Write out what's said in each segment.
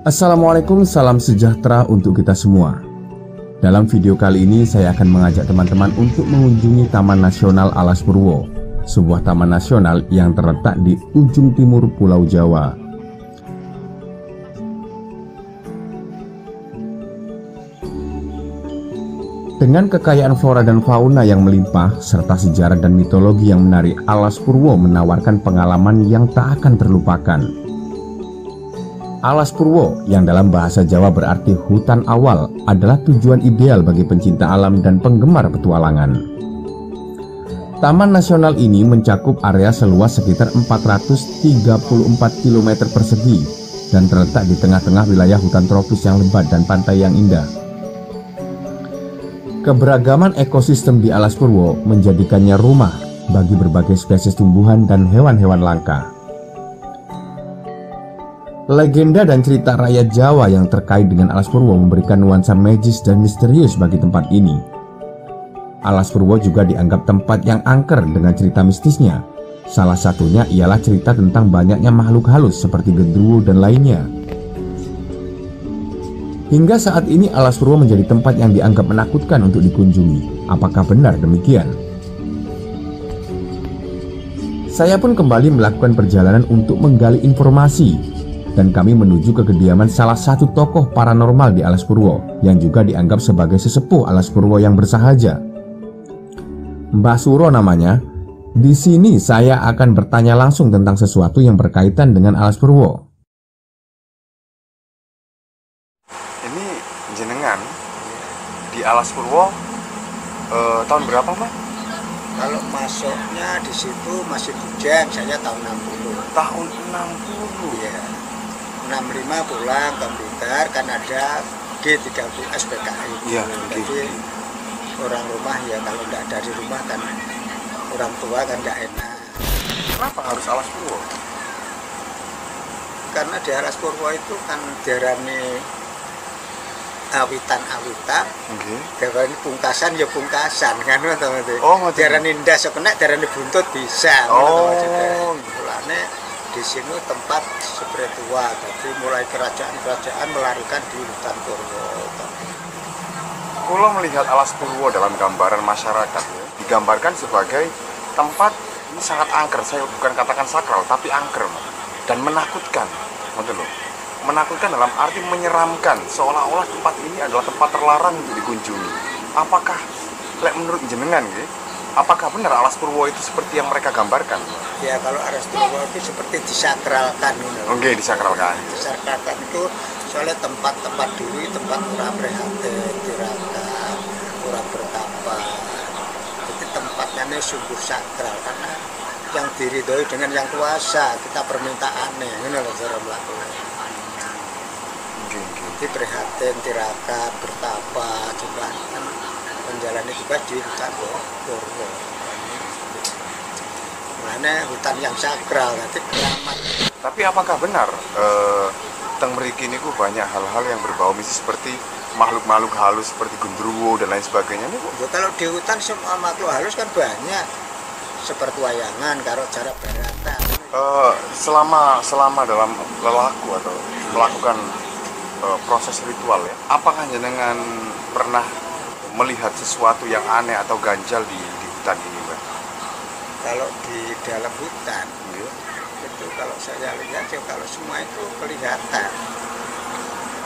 Assalamualaikum, salam sejahtera untuk kita semua. Dalam video kali ini saya akan mengajak teman-teman untuk mengunjungi Taman Nasional Alas Purwo, sebuah taman nasional yang terletak di ujung timur Pulau Jawa. Dengan kekayaan flora dan fauna yang melimpah serta sejarah dan mitologi yang menarik, Alas Purwo menawarkan pengalaman yang tak akan terlupakan. Alas Purwo, yang dalam bahasa Jawa berarti hutan awal, adalah tujuan ideal bagi pencinta alam dan penggemar petualangan. Taman nasional ini mencakup area seluas sekitar 434 km persegi dan terletak di tengah-tengah wilayah hutan tropis yang lebat dan pantai yang indah. Keberagaman ekosistem di Alas Purwo menjadikannya rumah bagi berbagai spesies tumbuhan dan hewan-hewan langka. Legenda dan cerita rakyat Jawa yang terkait dengan Alas Purwo memberikan nuansa magis dan misterius bagi tempat ini. Alas Purwo juga dianggap tempat yang angker dengan cerita mistisnya. Salah satunya ialah cerita tentang banyaknya makhluk halus seperti genderuwo dan lainnya. Hingga saat ini Alas Purwo menjadi tempat yang dianggap menakutkan untuk dikunjungi. Apakah benar demikian? Saya pun kembali melakukan perjalanan untuk menggali informasi, dan kami menuju ke kediaman salah satu tokoh paranormal di Alas Purwo yang juga dianggap sebagai sesepuh Alas Purwo yang bersahaja. Mbah Suro namanya. Di sini saya akan bertanya langsung tentang sesuatu yang berkaitan dengan Alas Purwo. Ini jenengan di Alas Purwo tahun berapa, Pak? Kalau masuknya di situ masih bujang, saya tahun 60. Tahun 60 ya. 65 pulang ke Blitar kan ada G30 SPKI. Iya, jadi orang rumah ya kalau tidak dari rumah kan orang tua kan tidak enak. Kenapa harus Alas Purwo? Karena di Alas Purwo itu kan diarani awitan-awitan, diarani pungkasan ya pungkasan kan teman-teman. Oh, diarani ndas kena, diarani buntut bisa. Oh, mulane di sini tempat spiritual, jadi mulai kerajaan-kerajaan melarikan di hutan Purwo. Kalau melihat Alas Purwo dalam gambaran masyarakat ya, digambarkan sebagai tempat ini sangat angker. Saya bukan katakan sakral, tapi angker dan menakutkan, betul loh. Menakutkan dalam arti menyeramkan, seolah-olah tempat ini adalah tempat terlarang untuk dikunjungi. Apakah, menurut jenengan ya, apakah benar Alas Purwo itu seperti yang mereka gambarkan? Ya, kalau Alas Purwo itu seperti disakralkan. Oke, disakralkan. Disakralkan itu soalnya tempat-tempat dulu, tempat orang prihatin, tirakat, orang bertapa. Jadi tempatnya ini sungguh sakral karena yang diridhoi dengan yang kuasa, kita permintaannya, ini loh cara melakukan. Jadi prihatin, tirakat, bertapa, juga kan menjalani juga di hutan Purwo. Mana hutan yang sakral, nanti keramat. Tapi apakah benar teng mriki niku banyak hal-hal yang berbau mistis seperti makhluk-makhluk halus seperti genderuwo dan lain sebagainya nih, Bu? Kalau di hutan semua makhluk halus kan banyak, seperti wayangan, karo cara barata. Selama dalam lelaku atau melakukan proses ritual ya, apakah jenengan pernah melihat sesuatu yang aneh atau ganjal di hutan ini, Mbak? Kalau di dalam hutan, itu kalau saya lihat ya kalau semua itu kelihatan.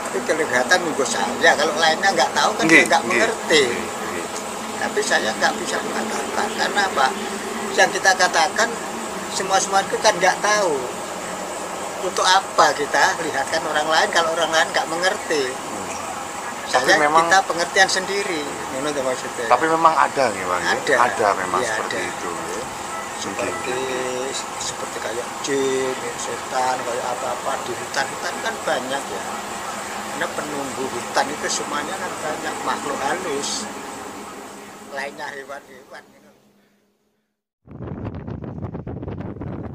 Tapi kelihatan nunggu saya, kalau lainnya nggak tahu kan dia nggak mengerti. Tapi saya nggak bisa mengatakan, karena apa? Yang kita katakan semua itu kan nggak tahu. Untuk apa kita lihatkan orang lain kalau orang lain nggak mengerti? Saya memang kita pengertian sendiri, menurut maksudnya. Tapi memang ada nih, Bang. Ada memang ya, seperti ada. itu. Seperti kayak jin, setan, kayak apa-apa di hutan-hutan kan banyak ya. Karena penunggu hutan itu semuanya kan banyak makhluk halus. Lainnya hewan-hewan.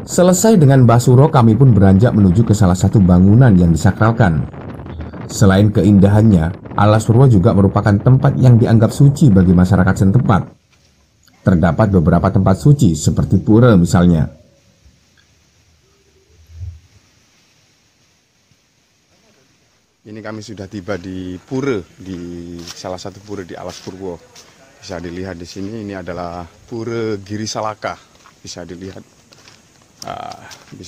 Selesai dengan Mbah Suro, kami pun beranjak menuju ke salah satu bangunan yang disakralkan. Selain keindahannya, Alas Purwo juga merupakan tempat yang dianggap suci bagi masyarakat setempat. Terdapat beberapa tempat suci seperti pura misalnya. Ini kami sudah tiba di pura, di salah satu pura di Alas Purwo. Bisa dilihat di sini, ini adalah Pura Giri Salaka. Bisa dilihat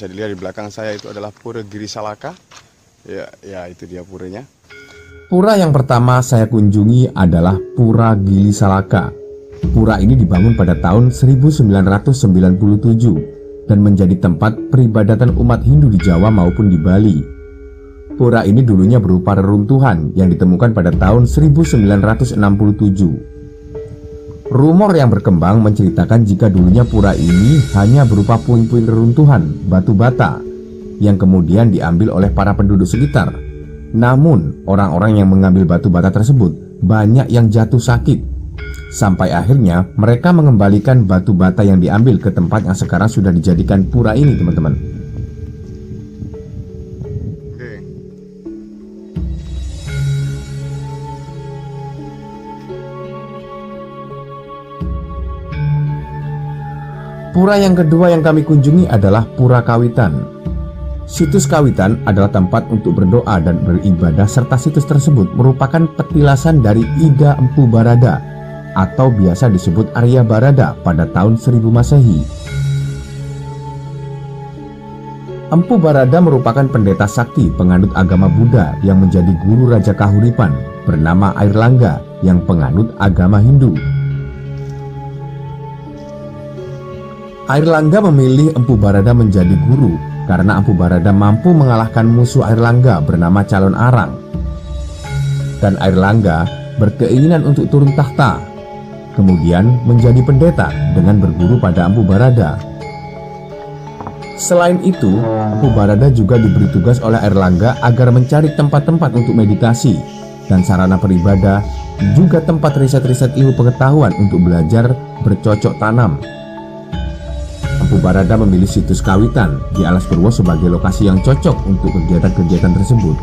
di belakang saya itu adalah Pura Giri Salaka. Ya itu dia puranya. Pura yang pertama saya kunjungi adalah Pura Giri Salaka. Pura ini dibangun pada tahun 1997 dan menjadi tempat peribadatan umat Hindu di Jawa maupun di Bali. Pura ini dulunya berupa reruntuhan yang ditemukan pada tahun 1967. Rumor yang berkembang menceritakan jika dulunya pura ini hanya berupa puing-puing reruntuhan batu bata yang kemudian diambil oleh para penduduk sekitar. Namun, orang-orang yang mengambil batu bata tersebut banyak yang jatuh sakit. Sampai akhirnya mereka mengembalikan batu bata yang diambil ke tempat yang sekarang sudah dijadikan pura ini, teman-teman. Pura yang kedua yang kami kunjungi adalah Pura Kawitan. Situs Kawitan adalah tempat untuk berdoa dan beribadah, serta situs tersebut merupakan petilasan dari Ida Empu Barada atau biasa disebut Arya Barada pada tahun 1000 Masehi. Empu Barada merupakan pendeta sakti penganut agama Buddha yang menjadi guru Raja Kahuripan bernama Airlangga yang penganut agama Hindu. Airlangga memilih Empu Barada menjadi guru karena Empu Barada mampu mengalahkan musuh Airlangga bernama Calon Arang. Dan Airlangga berkeinginan untuk turun tahta, kemudian menjadi pendeta dengan berguru pada Empu Barada. Selain itu, Empu Barada juga diberi tugas oleh Airlangga agar mencari tempat-tempat untuk meditasi dan sarana beribadah, juga tempat riset-riset ilmu pengetahuan untuk belajar bercocok tanam. Empu Barada memilih situs Kawitan di Alas Purwo sebagai lokasi yang cocok untuk kegiatan-kegiatan tersebut.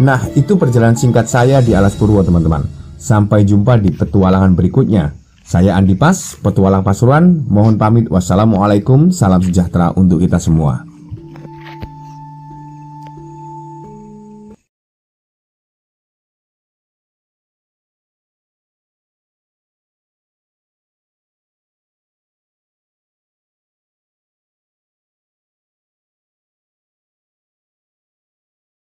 Nah, itu perjalanan singkat saya di Alas Purwo, teman-teman. Sampai jumpa di petualangan berikutnya. Saya Andi Pas, Petualang Pasuruan. Mohon pamit. Wassalamualaikum, salam sejahtera untuk kita semua.